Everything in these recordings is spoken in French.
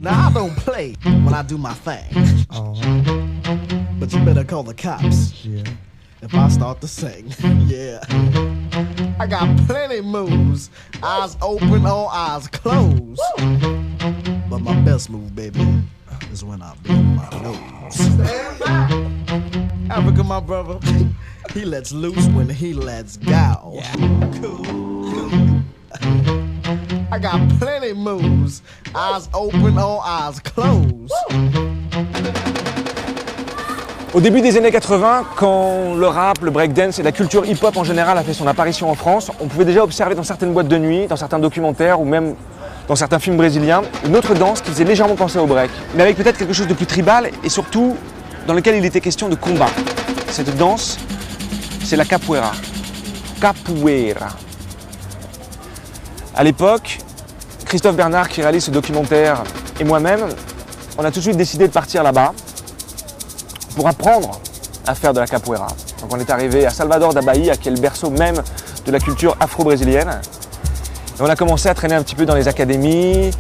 Now I don't play when I do my thing. But you better call the cops. Yeah. If I start to sing. Yeah. I got plenty moves. Eyes open or eyes closed. But my best move, baby, is when I blow my nose. Stand back. Africa, my brother, he lets loose when he lets go. Yeah. Cool. I got plenty moves. Eyes open or eyes closed. Au début des années 80, quand le rap, le breakdance et la culture hip-hop en général a fait son apparition en France, on pouvait déjà observer dans certaines boîtes de nuit, dans certains documentaires ou même dans certains films brésiliens, une autre danse qui faisait légèrement penser au break, mais avec peut-être quelque chose de plus tribal et surtout dans lequel il était question de combat. Cette danse, c'est la capoeira. Capoeira. À l'époque, Christophe Bernard, qui réalise ce documentaire, et moi-même, on a tout de suite décidé de partir là-bas pour apprendre à faire de la capoeira. Donc on est arrivé à Salvador da Bahia, qui est le berceau même de la culture afro-brésilienne. Et on a commencé à traîner un petit peu dans les académies,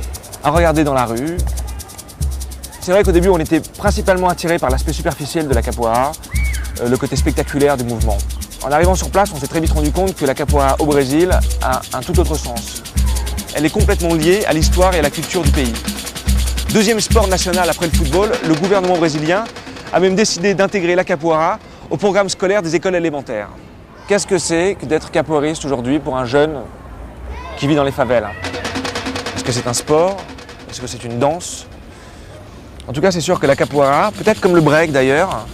à regarder dans la rue. C'est vrai qu'au début, on était principalement attiré par l'aspect superficiel de la capoeira, le côté spectaculaire du mouvement. En arrivant sur place, on s'est très vite rendu compte que la capoeira au Brésil a un tout autre sens. Elle est complètement liée à l'histoire et à la culture du pays. Deuxième sport national après le football, le gouvernement brésilien a même décidé d'intégrer la capoeira au programme scolaire des écoles élémentaires. Qu'est-ce que c'est que d'être capoeiriste aujourd'hui pour un jeune qui vit dans les favelas? Est-ce que c'est un sport? Est-ce que c'est une danse? En tout cas, c'est sûr que la capoeira, peut-être comme le break d'ailleurs,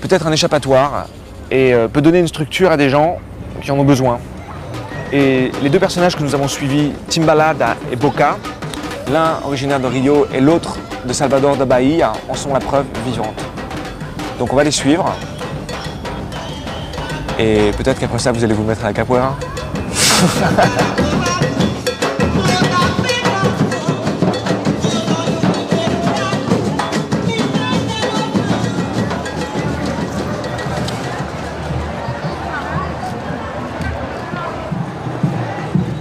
peut être un échappatoire et peut donner une structure à des gens qui en ont besoin. Et les deux personnages que nous avons suivis, Timbalada et Boca, l'un originaire de Rio et l'autre de Salvador da Bahia, en sont la preuve vivante. Donc on va les suivre. Et peut-être qu'après ça, vous allez vous mettre à la capoeira.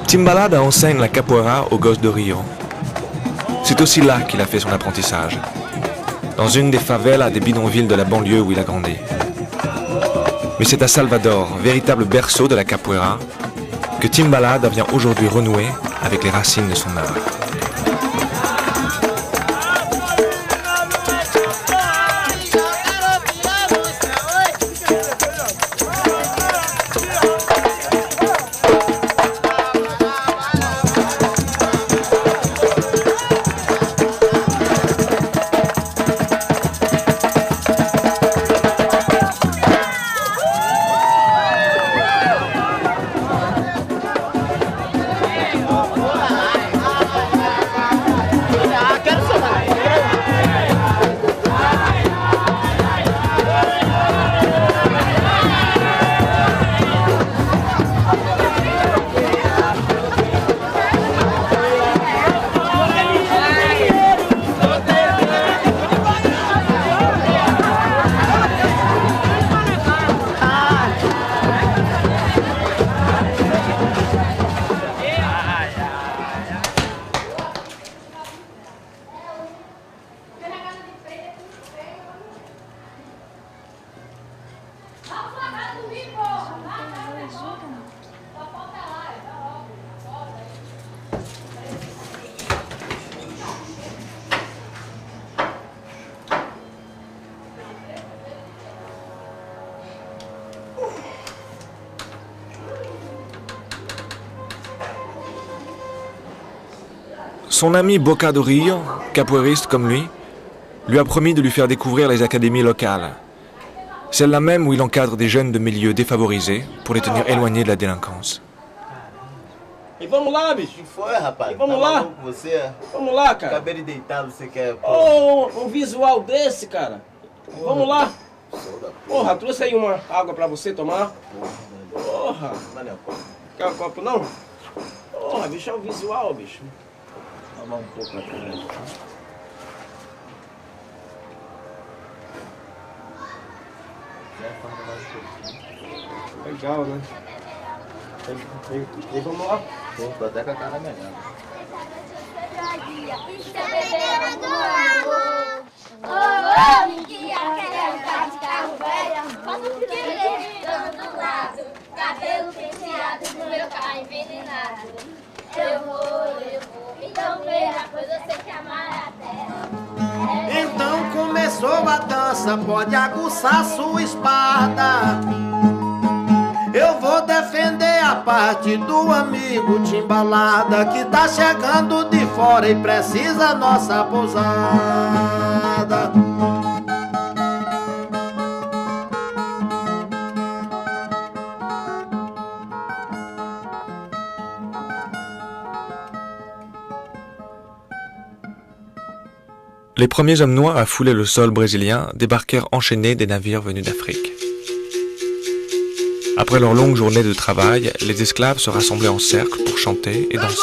Timbalada enseigne la capoeira aux gosses de Rio. C'est aussi là qu'il a fait son apprentissage, dans une des favelas des bidonvilles de la banlieue où il a grandi. Mais c'est à Salvador, véritable berceau de la capoeira, que Timbalada vient aujourd'hui renouer avec les racines de son art. Son ami Boca do Rio, capoeiriste comme lui a promis de lui faire découvrir les académies locales. Celle-là même où il encadre des jeunes de milieux défavorisés pour les tenir éloignés de la délinquance. E vamos lá, bicho. O que foi, rapaz? E vamos lá. Com você? Vamos lá, cara. Acabei de deitar, você quer... Oh, um visual desse, cara. Vamos lá. Porra, trouxe aí uma água pra você tomar. Porra. Quer um copo não? Porra, bicho, é o visual, bicho. Tomar um pouco atrás. Legal, né? E vamos lá. Tô até com a cara melhor. magia, isso é beber do amor. Oh, oh, mentia, quero andar de carro velho, posso querer dando do lado, cabelo penteado no meu carro envenenado. Eu vou, então veja, pois eu sei que amar é a terra. Então começou a dança, pode aguçar sua espada. Eu vou defender a parte do amigo Timbalada, que tá chegando de fora e precisa nossa pousada. Les premiers hommes noirs à fouler le sol brésilien débarquèrent enchaînés des navires venus d'Afrique. Après leur longue journée de travail, les esclaves se rassemblaient en cercle pour chanter et danser.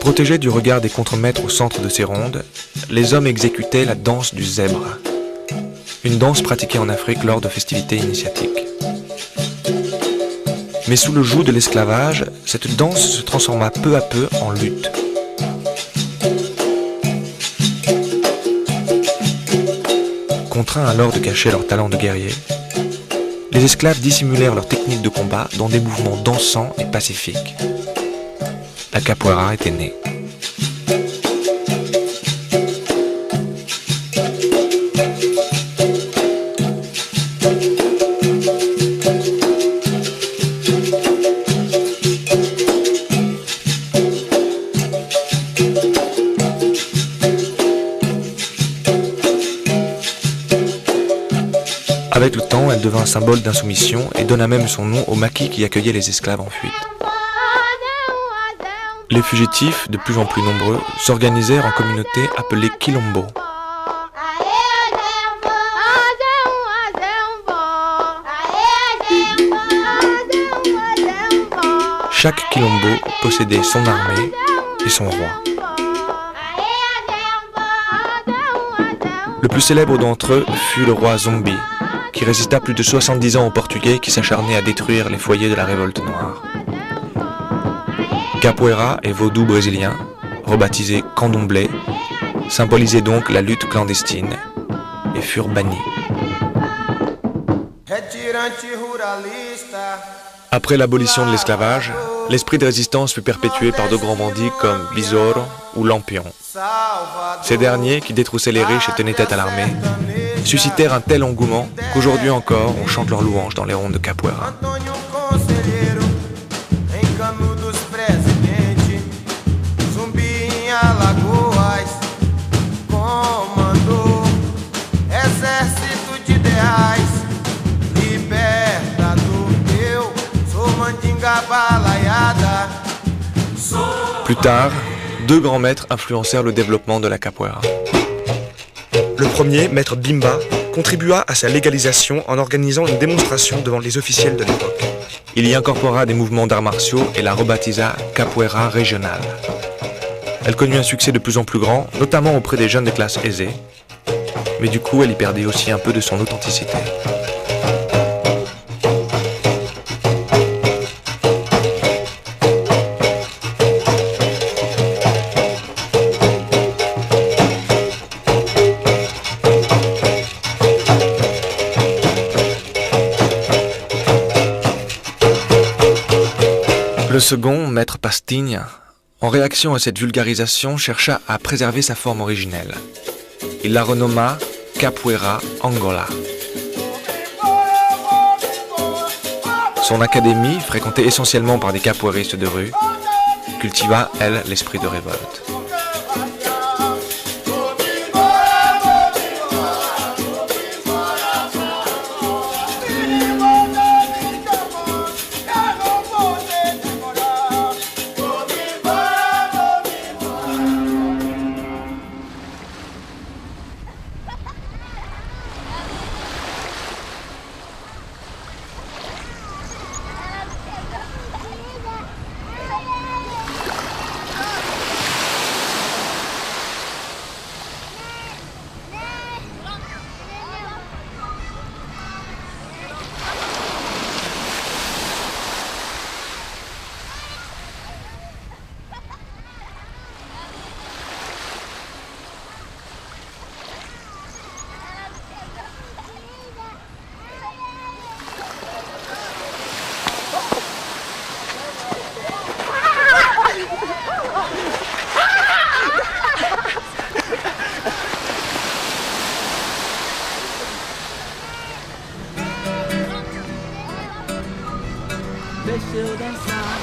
Protégés du regard des contremaîtres au centre de ces rondes, les hommes exécutaient la danse du zèbre, une danse pratiquée en Afrique lors de festivités initiatiques. Mais sous le joug de l'esclavage, cette danse se transforma peu à peu en lutte. Contraints alors de cacher leur talent de guerrier, les esclaves dissimulèrent leur technique de combat dans des mouvements dansants et pacifiques. La capoeira était née. Avec le temps, elle devint un symbole d'insoumission et donna même son nom au maquis qui accueillait les esclaves en fuite. Les fugitifs, de plus en plus nombreux, s'organisèrent en communautés appelées quilombo. Chaque quilombo possédait son armée et son roi. Le plus célèbre d'entre eux fut le roi Zombi, qui résista plus de 70 ans aux Portugais qui s'acharnaient à détruire les foyers de la révolte noire. Capoeira et vaudou brésilien, rebaptisés candomblé, symbolisaient donc la lutte clandestine et furent bannis. Après l'abolition de l'esclavage, l'esprit de résistance fut perpétué par de grands bandits comme Besouro ou Lampion. Ces derniers, qui détroussaient les riches et tenaient tête à l'armée, suscitèrent un tel engouement qu'aujourd'hui encore on chante leurs louanges dans les rondes de capoeira. Plus tard, deux grands maîtres influencèrent le développement de la capoeira. Le premier, maître Bimba, contribua à sa légalisation en organisant une démonstration devant les officiels de l'époque. Il y incorpora des mouvements d'arts martiaux et la rebaptisa capoeira régionale. Elle connut un succès de plus en plus grand, notamment auprès des jeunes des classes aisées, mais du coup elle y perdit aussi un peu de son authenticité. Le second, maître Pastigne, en réaction à cette vulgarisation, chercha à préserver sa forme originelle. Il la renomma Capoeira Angola. Son académie, fréquentée essentiellement par des capoeiristes de rue, cultiva, elle, l'esprit de révolte. deixa eu dançar.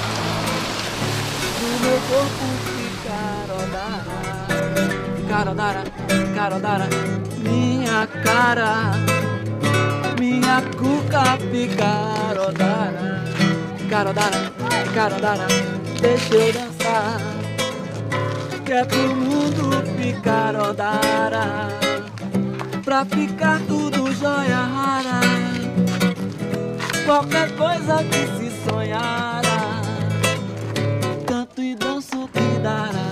No meu corpo ficar odara, ficar odara, ficar odara. Minha cara, minha cuca ficar odara, ficar odara, ficar odara. Deixa eu dançar, que é pro mundo ficar odara, pra ficar tudo joia rara, qualquer coisa que se sonhara, canto e danço que dará.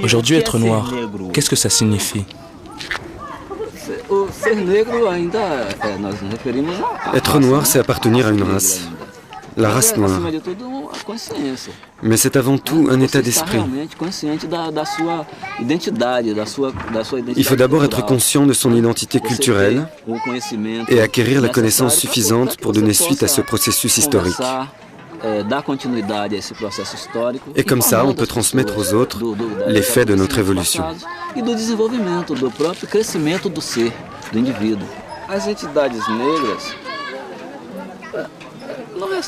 Aujourd'hui, être noir, qu'est-ce que ça signifie? Être noir, c'est appartenir à une race, la race noire. Mais c'est avant tout un état d'esprit. Il faut d'abord être conscient de son identité culturelle et acquérir la connaissance suffisante pour donner suite à ce processus historique. Et comme ça, on peut transmettre aux autres les faits de notre évolution.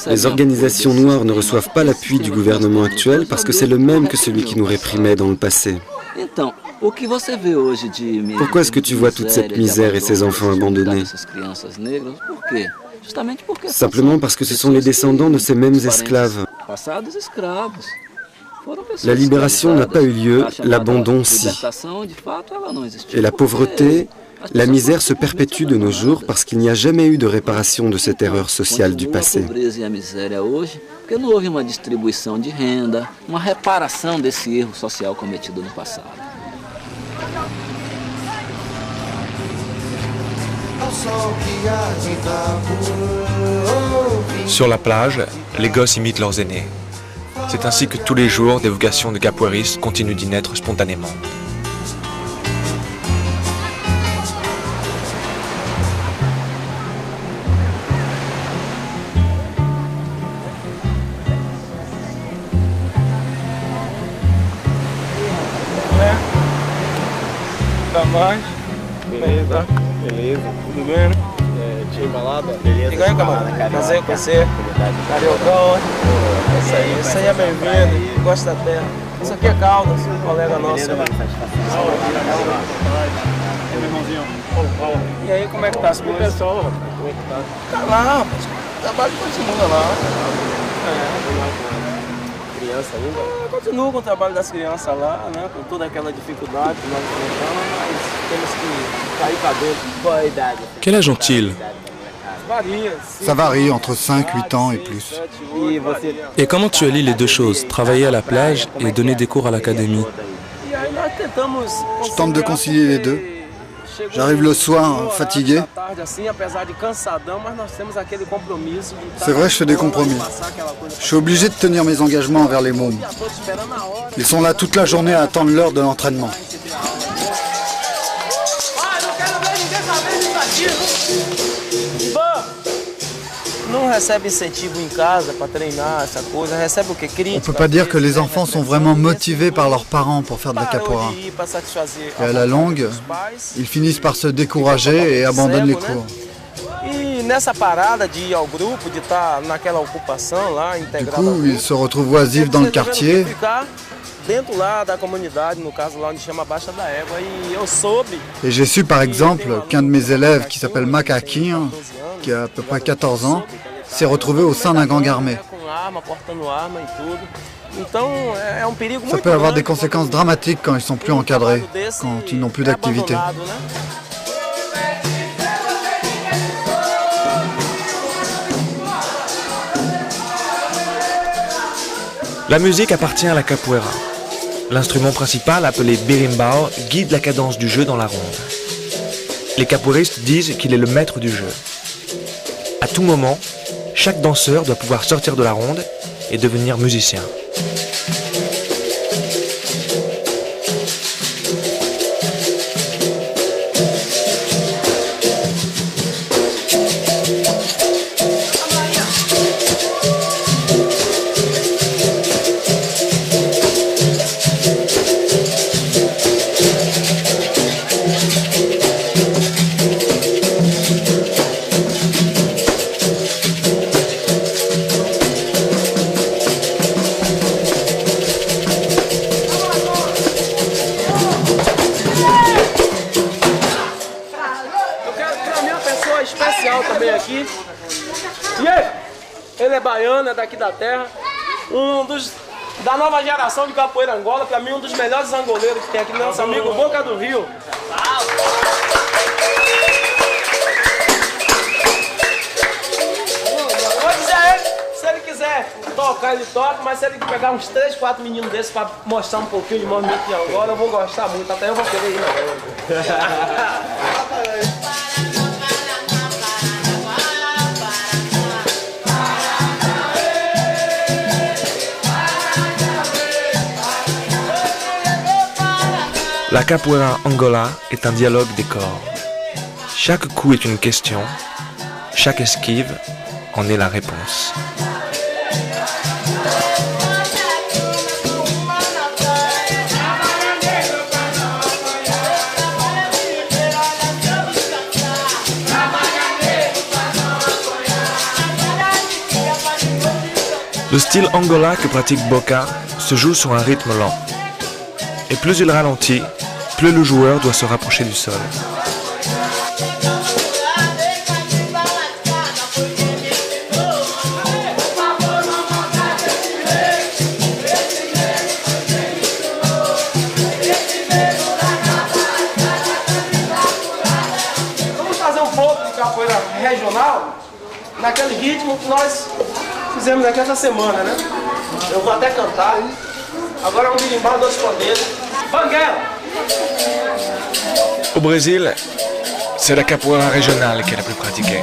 Les organisations noires ne reçoivent pas l'appui du gouvernement actuel parce que c'est le même que celui qui nous réprimait dans le passé. Pourquoi est-ce que tu vois toute cette misère et ces enfants abandonnés? Simplement parce que ce sont les descendants de ces mêmes esclaves. La libération n'a pas eu lieu, l'abandon si. Et la pauvreté, la misère se perpétue de nos jours parce qu'il n'y a jamais eu de réparation de cette erreur sociale du passé. Sur la plage, les gosses imitent leurs aînés. C'est ainsi que tous les jours, des vocations de capoeiristes continuent d'y naître spontanément. Beleza, beleza, tudo bem, né? Tinha balada? Beleza. E ganha, camarada? Prazer com você. Cariocão, isso aí é bem-vindo, gosta da terra. Isso aqui é Caldas, um colega nosso. Beleza, mano, satisfação. Meu irmãozinho. E aí, como é que tá as coisas? Pessoal, como é que tá? Tá lá, rapaz. O trabalho continua lá. Criança ainda? Continua com o trabalho das crianças lá, né? Com toda aquela dificuldade que nós enfrentamos, mas temos que cair pra dentro. Qual a idade? Quel âge ont-ils? Varia. Ça varie entre 5, 8 ans et plus. E você... Et comment tu allies les deux choses, travailler à la plage et donner des cours à l'académie? E aí nós tentamos... Je tente de concilier les deux. J'arrive le soir fatigué. C'est vrai, je fais des compromis. Je suis obligé de tenir mes engagements envers les mômes. Ils sont là toute la journée à attendre l'heure de l'entraînement. On ne peut pas dire que les enfants sont vraiment motivés par leurs parents pour faire de la capoeira. Et à la longue, ils finissent par se décourager et abandonnent les cours. Du coup, ils se retrouvent oisifs dans le quartier. Et j'ai su par exemple qu'un de mes élèves qui s'appelle Macaquinho, qui a à peu près 14 ans, s'est retrouvé au sein d'un gang armé. Ça peut avoir des conséquences dramatiques quand ils sont plus encadrés, quand ils n'ont plus d'activité. La musique appartient à la capoeira. L'instrument principal, appelé berimbau, guide la cadence du jeu dans la ronde. Les capoeiristes disent qu'il est le maître du jeu. À tout moment, chaque danseur doit pouvoir sortir de la ronde et devenir musicien. Ele é baiano, é daqui da terra. Da nova geração de capoeira Angola, para mim um dos melhores angoleiros que tem aqui, nosso amigo Boca do Rio. Vou dizer a ele, se ele quiser tocar, ele toca, mas se ele pegar uns 3, 4 meninos desses para mostrar um pouquinho de movimento de Angola, eu vou gostar muito, até eu vou querer ir. La capoeira Angola est un dialogue des corps. Chaque coup est une question, chaque esquive en est la réponse. Le style Angola que pratique Boca se joue sur un rythme lent. Et plus il ralentit, plus le joueur doit se rapprocher du sol. Vamos fazer um pouco de capoeira regional, naquele ritmo que nós fizemos aqui essa semana, né? Eu vou até cantar. Agora um birimbau, 2 pandeiros. Banguela! Au Brésil, c'est la capoeira régionale qui est la plus pratiquée.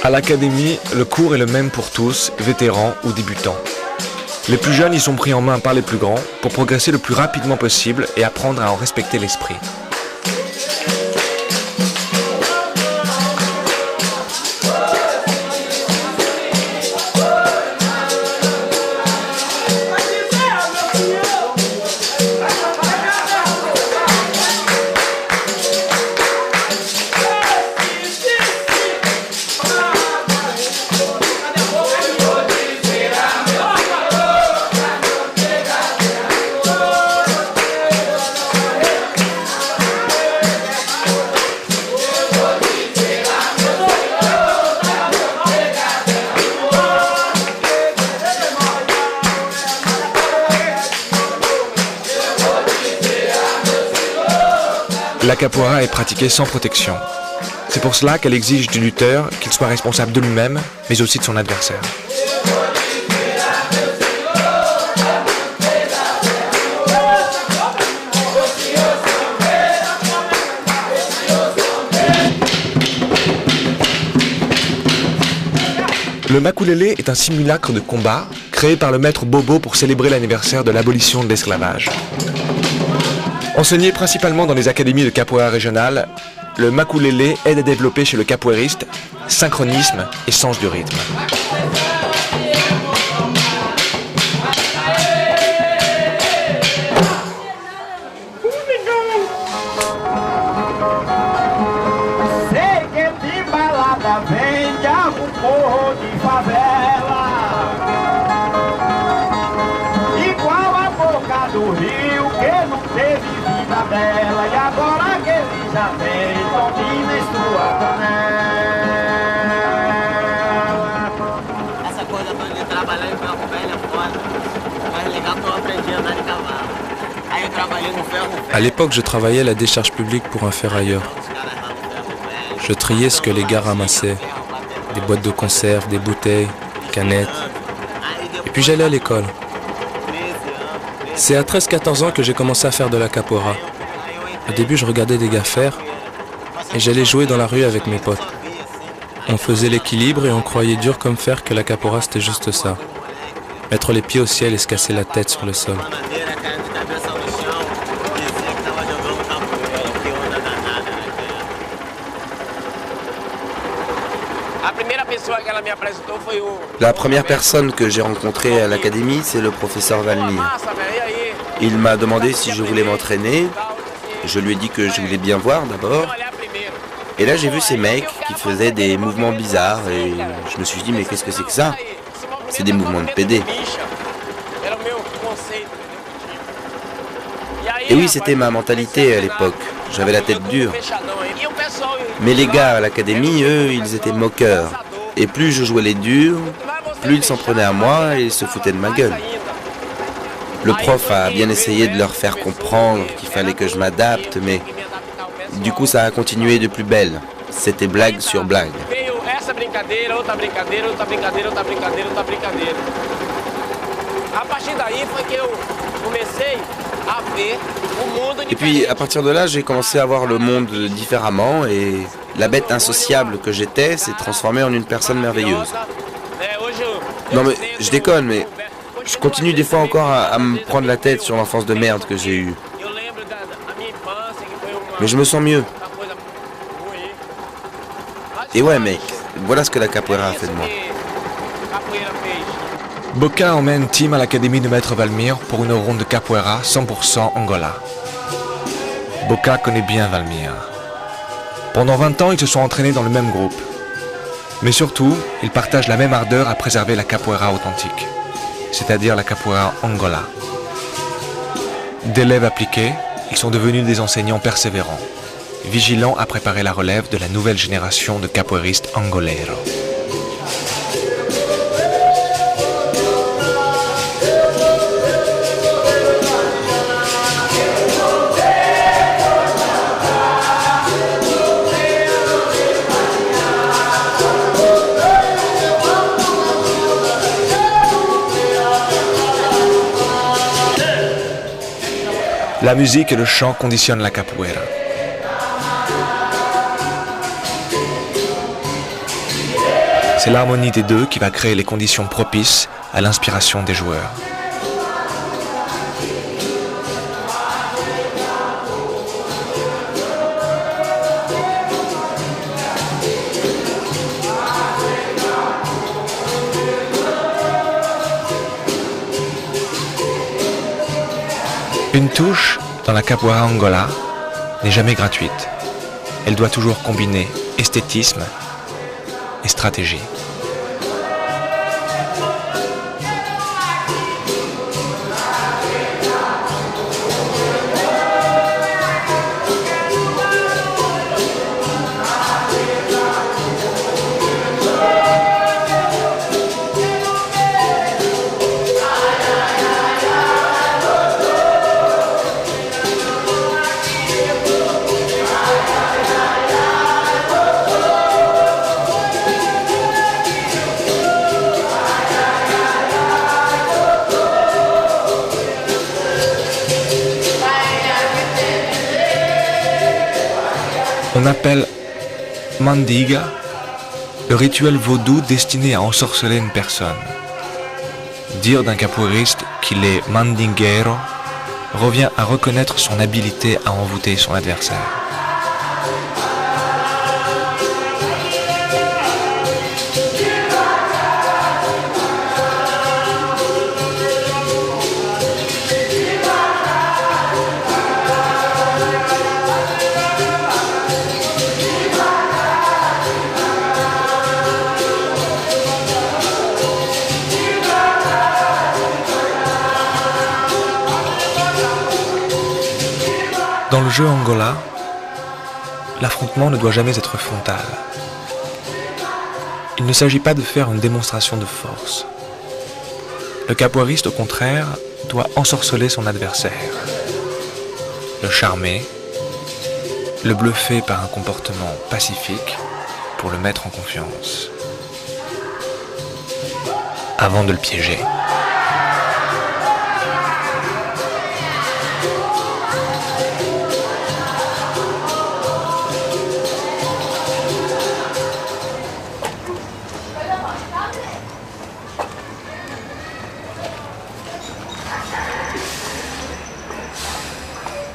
À l'académie, le cours est le même pour tous, vétérans ou débutants. Les plus jeunes y sont pris en main par les plus grands pour progresser le plus rapidement possible et apprendre à en respecter l'esprit. La capoeira est pratiquée sans protection. C'est pour cela qu'elle exige du lutteur qu'il soit responsable de lui-même, mais aussi de son adversaire. Le makulele est un simulacre de combat créé par le maître Bobo pour célébrer l'anniversaire de l'abolition de l'esclavage. Enseigné principalement dans les académies de capoeira régionales, le makulele aide à développer chez le capoeiriste synchronisme et sens du rythme. À l'époque, je travaillais à la décharge publique pour un ferrailleur. Je triais ce que les gars ramassaient. Des boîtes de conserve, des bouteilles, canettes. Et puis j'allais à l'école. C'est à 13-14 ans que j'ai commencé à faire de la capoeira. Au début, je regardais des gars faire et j'allais jouer dans la rue avec mes potes. On faisait l'équilibre et on croyait dur comme fer que la capoeira c'était juste ça. Mettre les pieds au ciel et se casser la tête sur le sol. La première personne que j'ai rencontrée à l'académie, c'est le professeur Valmir. Il m'a demandé si je voulais m'entraîner. Je lui ai dit que je voulais bien voir d'abord. Et là, j'ai vu ces mecs qui faisaient des mouvements bizarres et je me suis dit, mais qu'est-ce que c'est que ça? C'est des mouvements de PD. Et oui, c'était ma mentalité à l'époque. J'avais la tête dure. Mais les gars à l'académie, eux, ils étaient moqueurs. Et plus je jouais les durs, plus ils s'en prenaient à moi et se foutaient de ma gueule. Le prof a bien essayé de leur faire comprendre qu'il fallait que je m'adapte, mais du coup ça a continué de plus belle. C'était blague sur blague. Et puis à partir de là, j'ai commencé à voir le monde différemment et la bête insociable que j'étais s'est transformée en une personne merveilleuse. Non mais je déconne, mais je continue des fois encore à me prendre la tête sur l'enfance de merde que j'ai eue. Mais je me sens mieux. Et ouais mec, voilà ce que la capoeira a fait de moi. Boca emmène Tim à l'académie de Maître Valmir pour une ronde de capoeira 100% Angola. Boca connaît bien Valmir. Pendant 20 ans, ils se sont entraînés dans le même groupe. Mais surtout, ils partagent la même ardeur à préserver la capoeira authentique, c'est-à-dire la capoeira Angola. D'élèves appliqués, ils sont devenus des enseignants persévérants, vigilants à préparer la relève de la nouvelle génération de capoeiristes angoleiros. La musique et le chant conditionnent la capoeira. C'est l'harmonie des deux qui va créer les conditions propices à l'inspiration des joueurs. Une touche dans la capoeira Angola n'est jamais gratuite. Elle doit toujours combiner esthétisme et stratégie. On appelle Mandiga le rituel vaudou destiné à ensorceler une personne. Dire d'un capoeiriste qu'il est mandinguero revient à reconnaître son habileté à envoûter son adversaire. Dans le jeu Angola, l'affrontement ne doit jamais être frontal. Il ne s'agit pas de faire une démonstration de force. Le capoeiriste, au contraire, doit ensorceler son adversaire, le charmer, le bluffer par un comportement pacifique pour le mettre en confiance, avant de le piéger.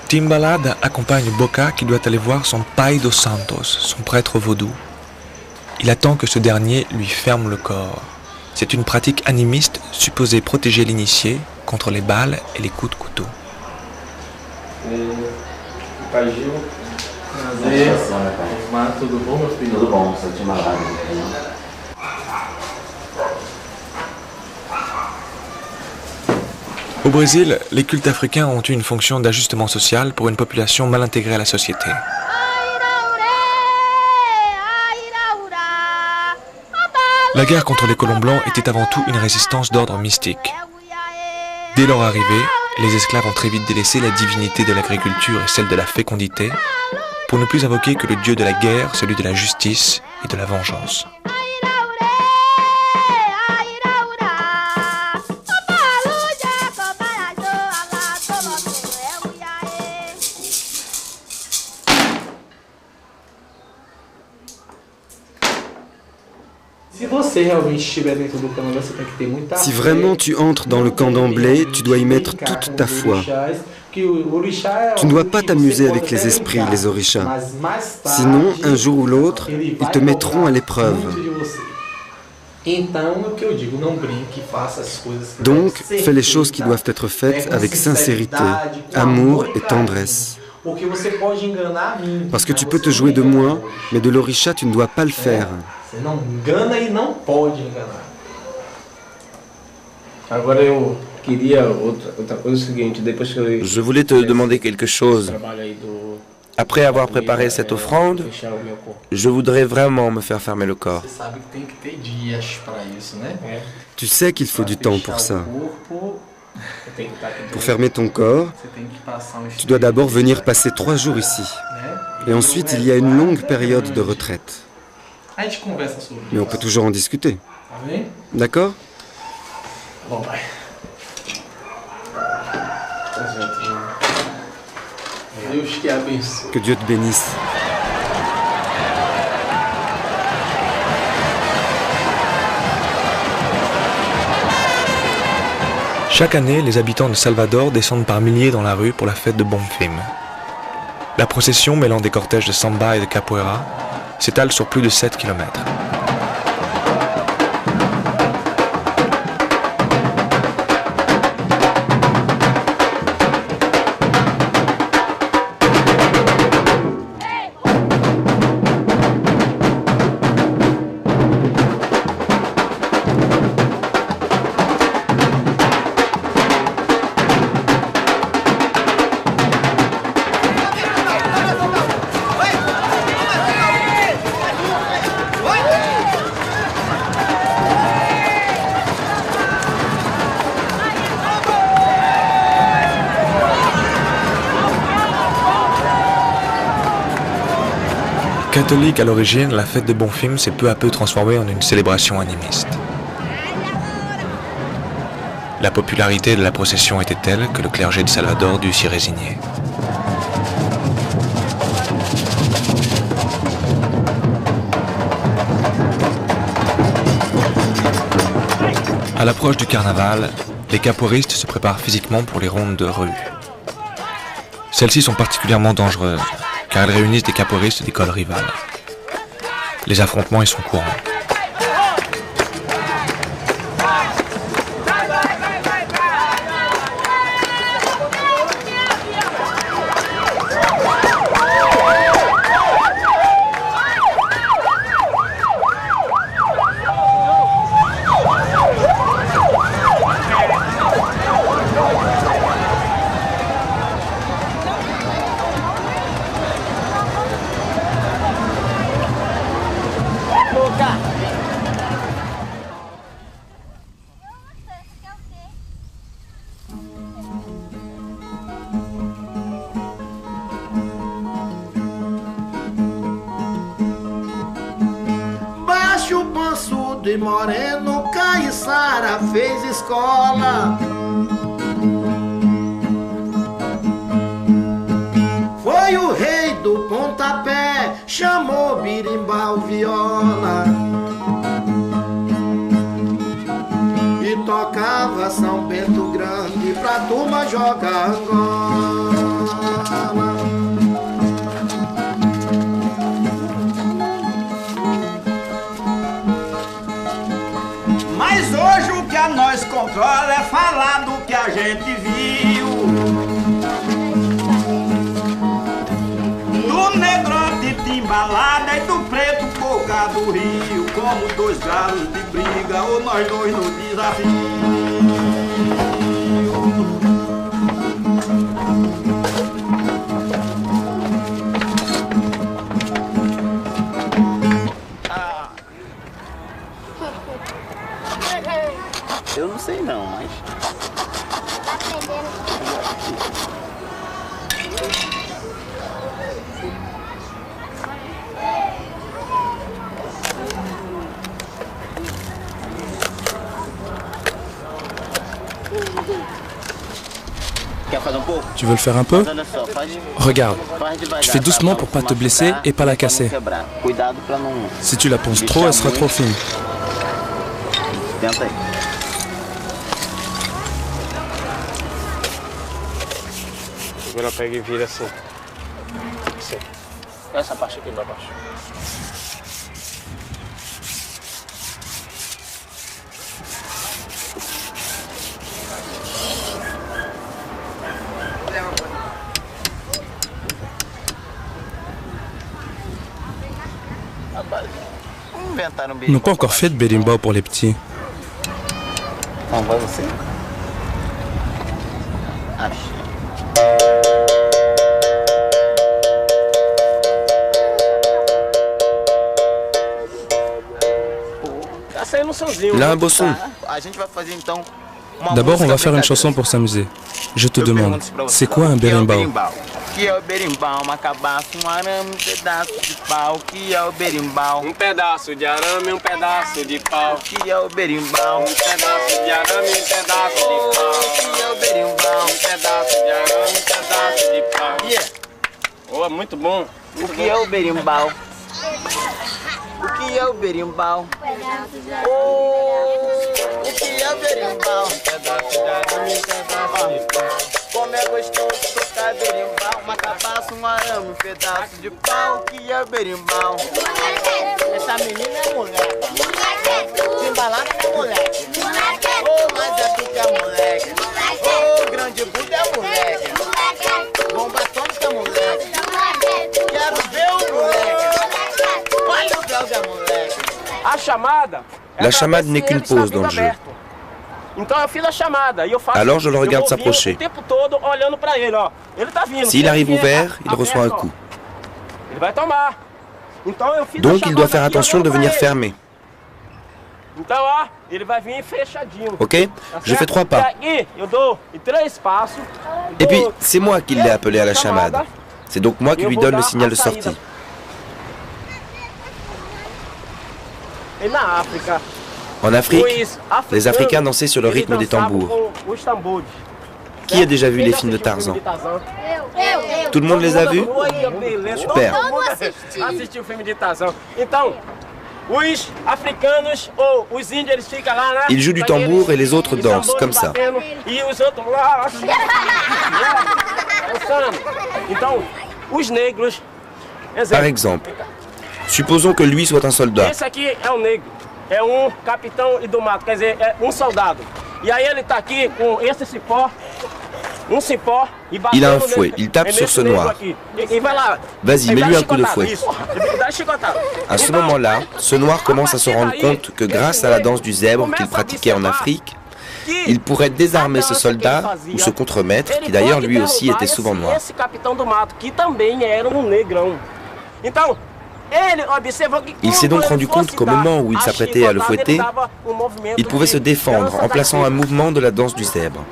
Timbalada accompagne Boca qui doit aller voir son Pai dos Santos, son prêtre vaudou. Il attend que ce dernier lui ferme le corps. C'est une pratique animiste supposée protéger l'initié contre les balles et les coups de couteau. Au Brésil, les cultes africains ont eu une fonction d'ajustement social pour une population mal intégrée à la société. La guerre contre les colons blancs était avant tout une résistance d'ordre mystique. Dès leur arrivée, les esclaves ont très vite délaissé la divinité de l'agriculture et celle de la fécondité pour ne plus invoquer que le dieu de la guerre, celui de la justice et de la vengeance. Si vraiment tu entres dans le camp d'emblée, tu dois y mettre toute ta foi. Tu ne dois pas t'amuser avec les esprits, les orishas. Sinon, un jour ou l'autre, ils te mettront à l'épreuve. Donc, fais les choses qui doivent être faites avec sincérité, amour et tendresse. Parce que tu peux te jouer de moi, mais de l'orisha, tu ne dois pas le faire. Je voulais te demander quelque chose. Après avoir préparé cette offrande, je voudrais vraiment me faire fermer le corps. Tu sais qu'il faut du temps pour ça. Pour fermer ton corps, tu dois d'abord venir passer 3 jours ici. Et ensuite, il y a une longue période de retraite. Mais on peut toujours en discuter. D'accord ? Que Dieu te bénisse. Chaque année, les habitants de Salvador descendent par milliers dans la rue pour la fête de Bonfim. La procession mêlant des cortèges de samba et de capoeira s'étale sur plus de 7 km. Catholique à l'origine, la fête de Bonfim s'est peu à peu transformée en une célébration animiste. La popularité de la procession était telle que le clergé de Salvador dut s'y résigner. À l'approche du carnaval, les capoeiristes se préparent physiquement pour les rondes de rue. Celles-ci sont particulièrement dangereuses, car elles réunissent des capoeiristes d'écoles rivales. Les affrontements y sont courants. Boca! de moreno, Caiçara fez escola. Foi o rei do pontapé, chamou birimbau viola. E tocava São Bento Grande pra turma jogar Angola. Mas hoje o que a nós controla é falar do que a gente viu. Do negrote timbalada e do preto boca do rio. Como dois galos de briga ou nós dois no desafio. Eu não sei não, mas... Tá aprendendo. Tu veux le faire un peu? Regarde, tu fais doucement pour pas te blesser et pas la casser. Si tu la ponces trop, elle sera trop fine. Agora pega e vira assim. Assim. Essa parte aqui pra baixo. Ils n'ont pas encore fait de berimbau pour les petits. On va aussi. Il a un beau son. D'abord, on va faire une chanson pour s'amuser. Je te demande, c'est quoi un berimbau? Que é o berimbau, uma cabaça, arame, pedaço de pau. Que é o berimbau? Pedaço de arame, pedaço de pau. Que é o berimbau? Pedaço de arame, pedaço de pau. Que é o berimbau? Pedaço de arame, pedaço de pau. Yeah. Oh, muito bom. O que é o berimbau? O que é o berimbau? O que é o berimbau? Pedaço de arame, pedaço de pau. Como é gostoso tocar berimbau, uma cabaça, arame, pedaço de pau. Que é o berimbau? Essa menina é moleque. Timbalada é moleque. Oh, mas é tu que é moleque. Oh, grande Buda é moleque. Bomba atômica é moleque. Quero ver o moleque. Olha o véu da moleque. A chamada. La chamade n'est qu'une pause dans le jeu. Alors je le regarde s'approcher. S'il arrive ouvert, il reçoit un coup. Donc il doit faire attention de venir fermer. Ok, je fais 3 pas. Et puis, c'est moi qui l'ai appelé à la chamade. C'est donc moi qui lui donne le signal de sortie. En Afrique, les Africains dansaient sur le rythme des tambours. Qui a déjà vu les films de Tarzan? Tout le monde les a vus? Super. Ils jouent du tambour et les autres dansent, comme ça. Par exemple, supposons que lui soit un soldat. É capitão Idomato, quer dizer, é soldado. E aí ele tá aqui com esse cipó, cipó e batendo. Il a un fouet, il tape sur ce noir. Vas-y, mets-lui un coup de fouet. À ce moment-là, ce noir commence à se rendre compte que grâce à la danse du zèbre qu'il pratiquait en Afrique, il pourrait désarmer ce soldat ou ce contremaître, qui d'ailleurs lui aussi était souvent noir. Il s'est donc rendu compte qu'au moment où il s'apprêtait à le fouetter, il pouvait se défendre en plaçant un mouvement de la danse du zèbre.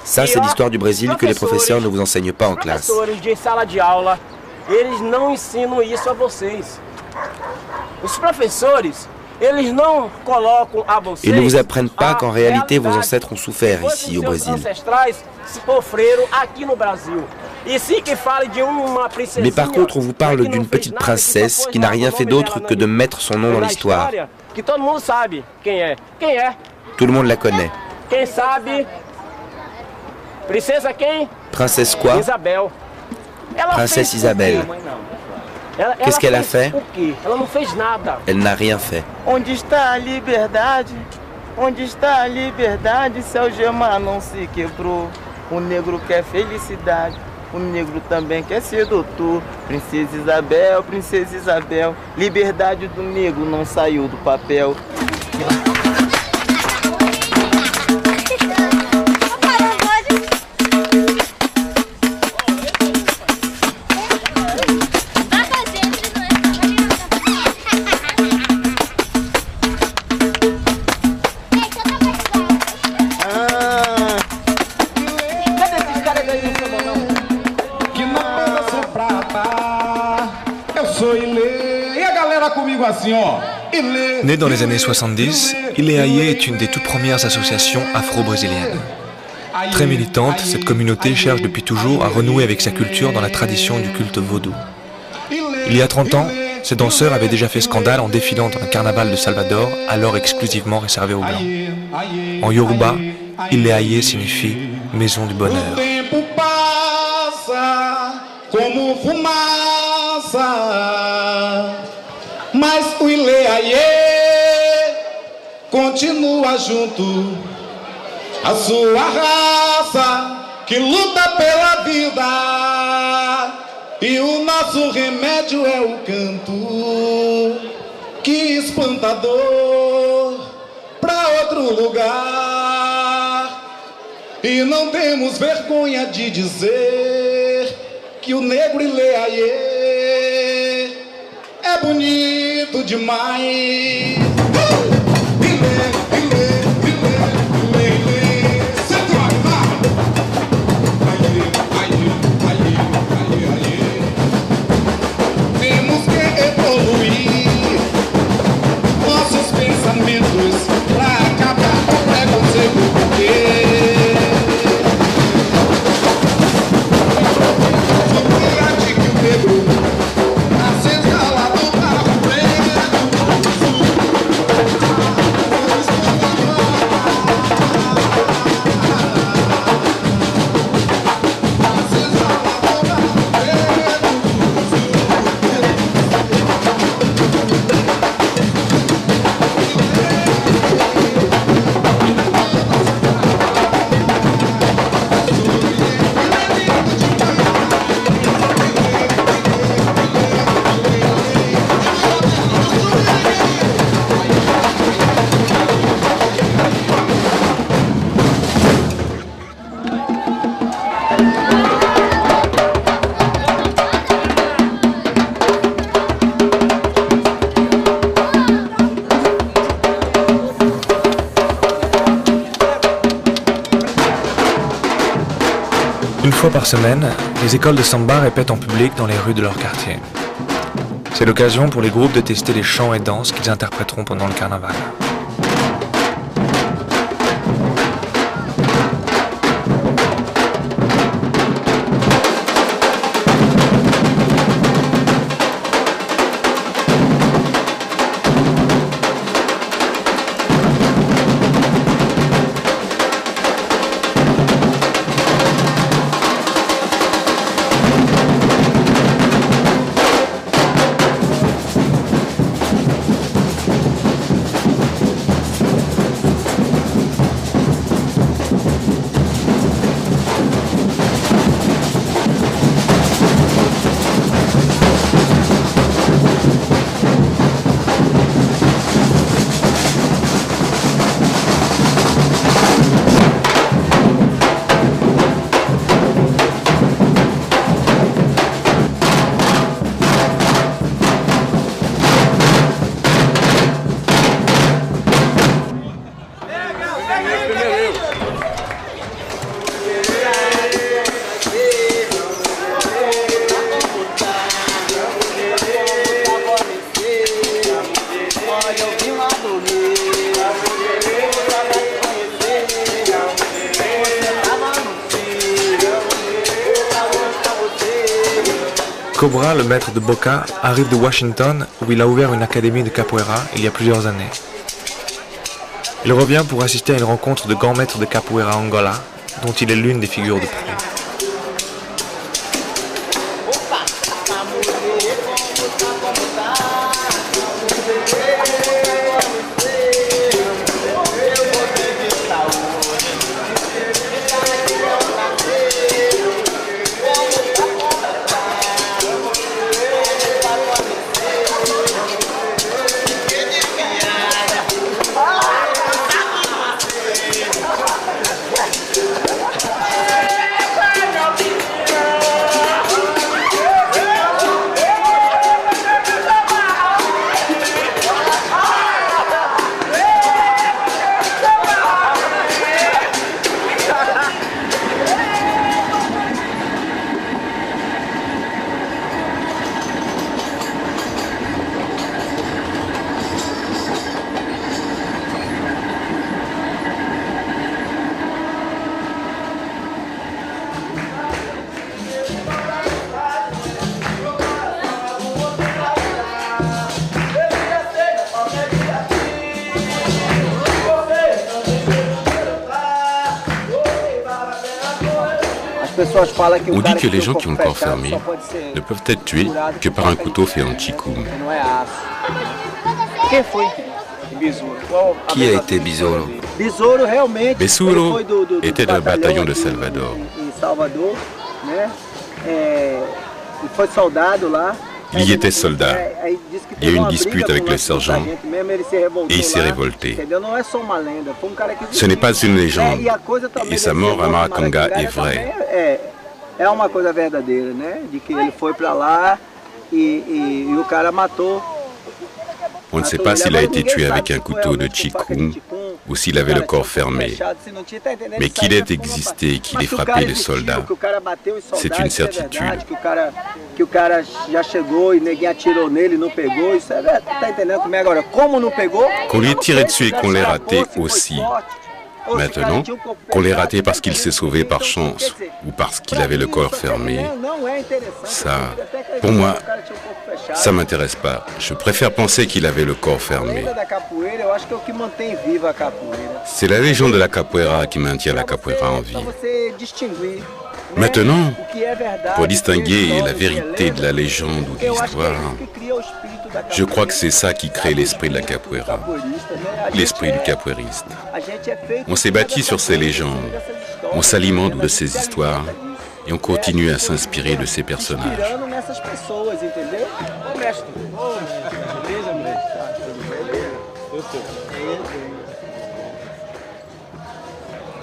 Ça, c'est l'histoire du Brésil que les professeurs ne vous enseignent pas en classe. De sala de aula, eles não ensinam isso a vocês. Os professores, eles não colocam a vocês. Ils ne vous apprennent pas qu'en réalité vos ancêtres ont souffert ici au Brésil. Mais par contre, on vous parle d'une petite princesse qui n'a rien fait d'autre que de mettre son nom dans l'histoire. Tout le monde la connaît. Princesse quoi? Princesse Isabelle. Qu'est-ce qu'elle a fait? Elle n'a rien fait. Onde está a liberdade? Onde está a liberdade se a algema não se quebrou? O negro quer felicidade, o negro também quer ser doutor. Princesa Isabel, liberdade do negro não saiu do papel. Né dans les années 70, Ileaie est une des toutes premières associations afro-brésiliennes. Très militante, cette communauté cherche depuis toujours à renouer avec sa culture dans la tradition du culte vaudou. Il y a 30 ans, ces danseurs avaient déjà fait scandale en défilant dans un carnaval de Salvador, alors exclusivement réservé aux Blancs. En Yoruba, Ileaie signifie « maison du bonheur ». Mas o Ileaie continua junto, a sua raça que luta pela vida, e o nosso remédio é o canto que espanta a dor pra outro lugar. E não temos vergonha de dizer que o negro Ileaie é bonito demais. Temos que evoluir nossos pensamentos pra acabar com o preconceito, porque de que o negro nasceu escalado para o Une fois par semaine, les écoles de samba répètent en public dans les rues de leur quartier. C'est l'occasion pour les groupes de tester les chants et danses qu'ils interpréteront pendant le carnaval. Cobra, le maître de Boca, arrive de Washington où il a ouvert une académie de capoeira il y a plusieurs années. Il revient pour assister à une rencontre de grands maîtres de capoeira Angola, dont il est l'une des figures de proue. On dit que les gens qui ont le corps fermé ne peuvent être tués que par un couteau fait en chicoum. Qui a été Besouro? Besouro était dans le bataillon de Salvador. Il y était soldat. Il y a eu une dispute avec le sergent et il s'est révolté. Ce n'est pas une légende et sa mort à Maracanga est vraie. On ne sait pas s'il a été tué avec un couteau de chicoum ou s'il avait le corps fermé. Mais qu'il ait existé et qu'il ait frappé les soldats, c'est une certitude. Qu'on lui ait tiré dessus et qu'on l'ait raté aussi. Maintenant, qu'on l'ait raté parce qu'il s'est sauvé par chance ou parce qu'il avait le corps fermé, ça, pour moi, ça ne m'intéresse pas. Je préfère penser qu'il avait le corps fermé. C'est la légende de la capoeira qui maintient la capoeira en vie. Maintenant, pour distinguer la vérité de la légende ou de l'histoire, je crois que c'est ça qui crée l'esprit de la capoeira, l'esprit du capoeiriste. On s'est bâti sur ces légendes, on s'alimente de ces histoires et on continue à s'inspirer de ces personnages.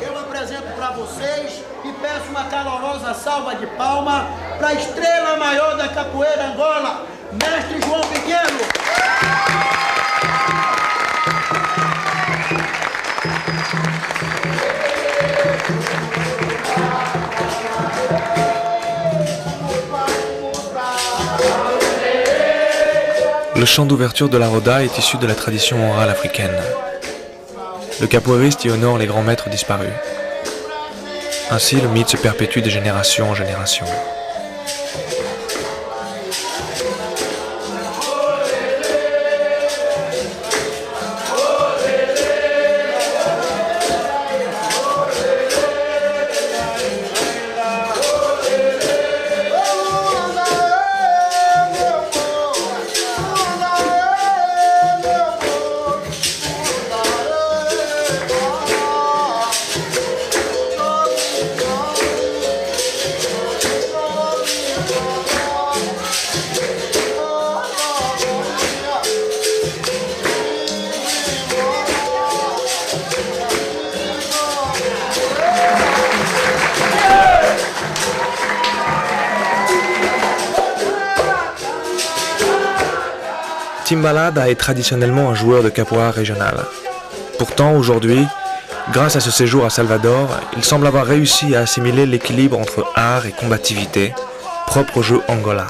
Eu apresento para vocês e peço uma calorosa salva de palmas para a estrela maior da capoeira Angola, Mestre João Pequeno. Le chant d'ouverture de la roda est issu de la tradition orale africaine. Le capoeiriste y honore les grands maîtres disparus. Ainsi, le mythe se perpétue de génération en génération. Timbalada est traditionnellement un joueur de capoeira régional. Pourtant, aujourd'hui, grâce à ce séjour à Salvador, il semble avoir réussi à assimiler l'équilibre entre art et combativité, propre au jeu Angola.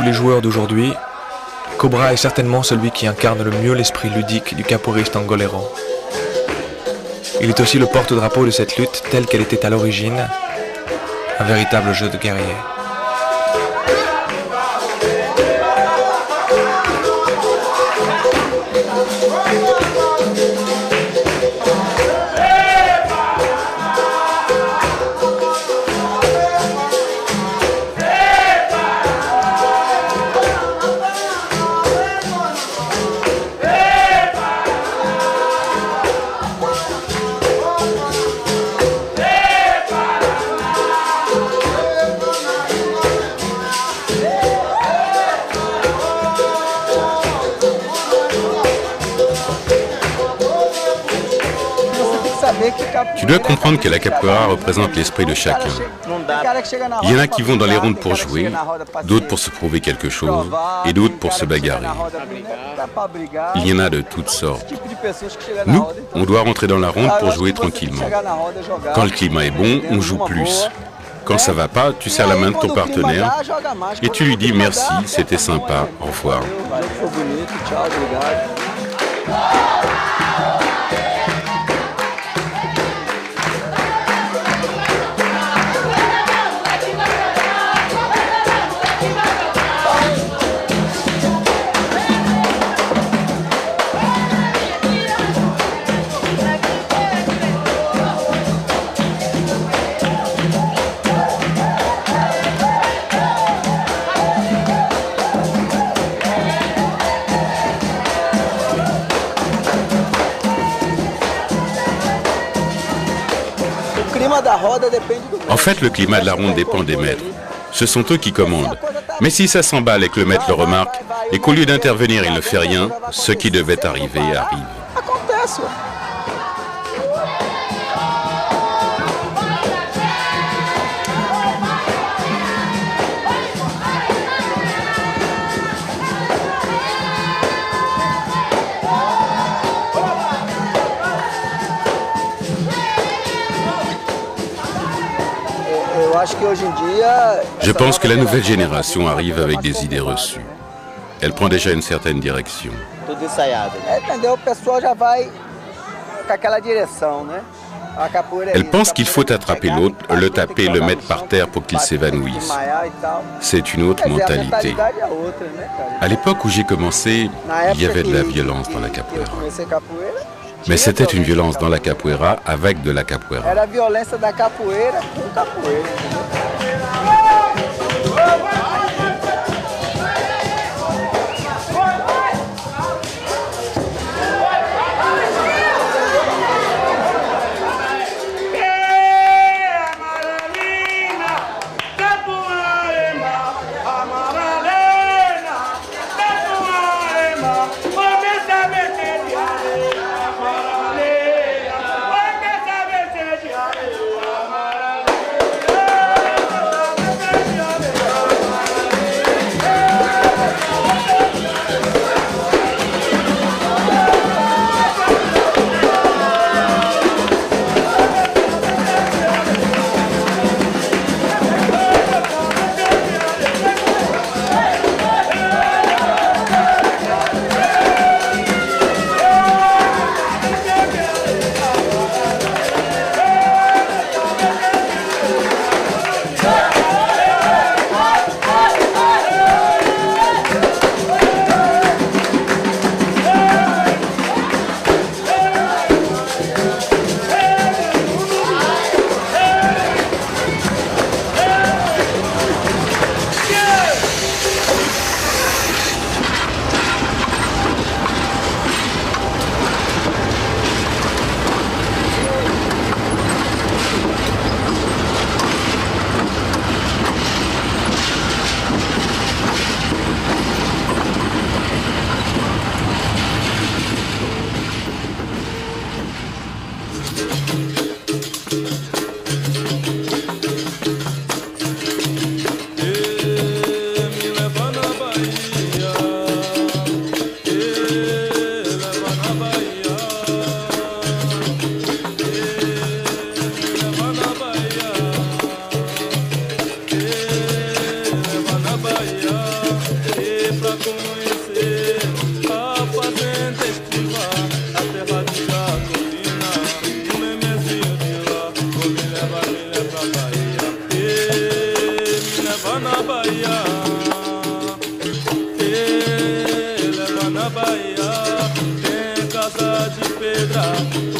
les joueurs d'aujourd'hui, Cobra est certainement celui qui incarne le mieux l'esprit ludique du capoeiriste angolero. Il est aussi le porte-drapeau de cette lutte telle qu'elle était à l'origine, un véritable jeu de guerrier. Tu dois comprendre que la capoeira représente l'esprit de chacun. Il y en a qui vont dans les rondes pour jouer, d'autres pour se prouver quelque chose, et d'autres pour se bagarrer. Il y en a de toutes sortes. Nous, on doit rentrer dans la ronde pour jouer tranquillement. Quand le climat est bon, on joue plus. Quand ça va pas, tu serres la main de ton partenaire et tu lui dis merci, c'était sympa, au revoir. En fait, le climat de la ronde dépend des maîtres. Ce sont eux qui commandent. Mais si ça s'emballe et que le maître le remarque, et qu'au lieu d'intervenir, il ne fait rien, ce qui devait arriver arrive. Je pense que la nouvelle génération arrive avec des idées reçues. Elle prend déjà une certaine direction. Elle pense qu'il faut attraper l'autre, le taper, le mettre par terre pour qu'il s'évanouisse. C'est une autre mentalité. À l'époque où j'ai commencé, il y avait de la violence dans la capoeira. Mais c'était une violence dans la capoeira avec de la capoeira.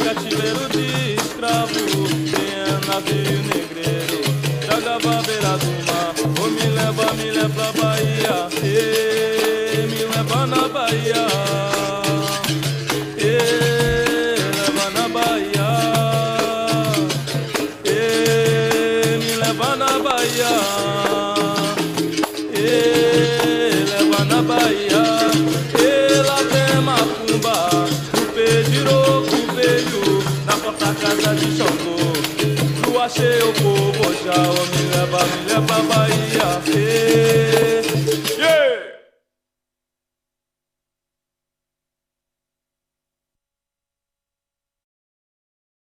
cativeiro de escravo, quem é navio negreiro, jogava à beira do mar. Oh, me leva pra Bahia, me leva na Bahia, leva na Bahia, me leva na Bahia, leva na Bahia, lá tem macumba, o pediroco veio na porta casa de Xangô. Achei o povo já, me leva pra Bahia.